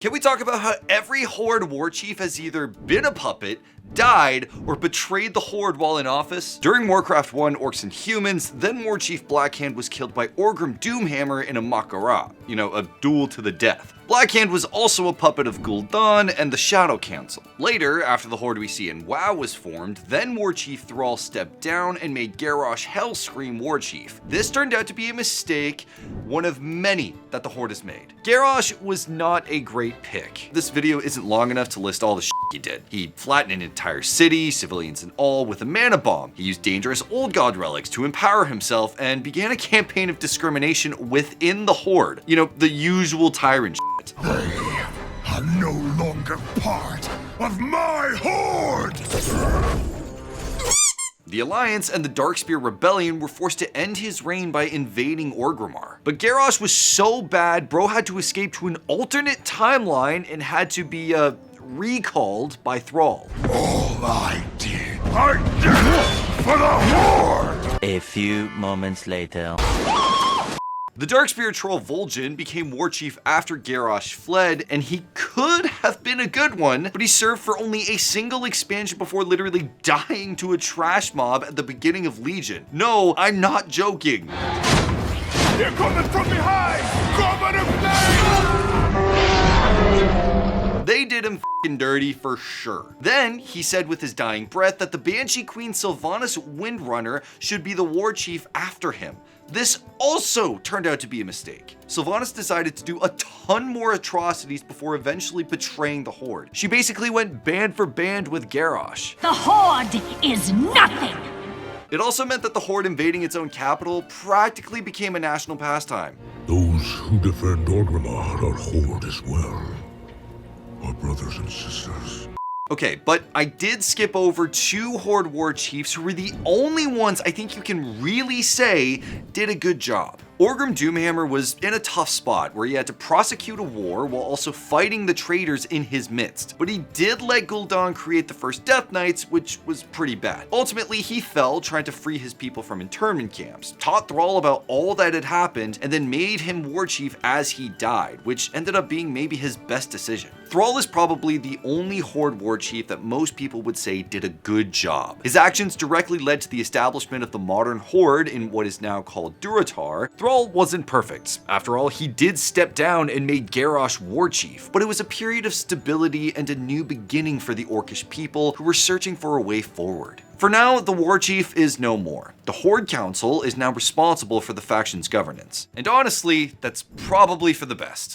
Can we talk about how every Horde Warchief has either been a puppet, died, or betrayed the Horde while in office? During Warcraft 1, Orcs and Humans, then Warchief Blackhand was killed by Orgrim Doomhammer in a Makara, a duel to the death. Blackhand was also a puppet of Gul'dan and the Shadow Council. Later, after the Horde we see in WoW was formed, then Warchief Thrall stepped down and made Garrosh Hellscream Warchief. This turned out to be a mistake, one of many that the Horde has made. Garrosh was not a great pick. This video isn't long enough to list all the shit he did. He flattened an entire city, civilians and all, with a mana bomb. He used dangerous old god relics to empower himself and began a campaign of discrimination within the Horde. The usual tyrant shit. They are no longer part of my Horde! The Alliance and the Darkspear Rebellion were forced to end his reign by invading Orgrimmar. But Garrosh was so bad, bro had to escape to an alternate timeline and had to be, recalled by Thrall. All I did for the Horde! A few moments later. The Darkspear troll Vol'jin became Warchief after Garrosh fled, and he could have been a good one, but he served for only a single expansion before literally dying to a trash mob at the beginning of Legion. No, I'm not joking. They're coming from behind! Cover the flame! They did him f***ing dirty for sure. Then he said with his dying breath that the Banshee Queen Sylvanas Windrunner should be the Warchief after him. This also turned out to be a mistake. Sylvanas decided to do a ton more atrocities before eventually betraying the Horde. She basically went band for band with Garrosh. The Horde is nothing! It also meant that the Horde invading its own capital practically became a national pastime. Those who defend Orgrimmar are Horde as well. Our brothers and sisters. Okay, but I did skip over two Horde Warchiefs who were the only ones I think you can really say did a good job. Orgrim Doomhammer was in a tough spot where he had to prosecute a war while also fighting the traitors in his midst. But he did let Gul'dan create the first Death Knights, which was pretty bad. Ultimately, he fell trying to free his people from internment camps, taught Thrall about all that had happened, and then made him Warchief as he died, which ended up being maybe his best decision. Thrall is probably the only Horde Warchief that most people would say did a good job. His actions directly led to the establishment of the modern Horde in what is now called Durante. Thrall wasn't perfect. After all, he did step down and made Garrosh Warchief, but it was a period of stability and a new beginning for the Orcish people who were searching for a way forward. For now, the Warchief is no more. The Horde Council is now responsible for the faction's governance. And honestly, that's probably for the best.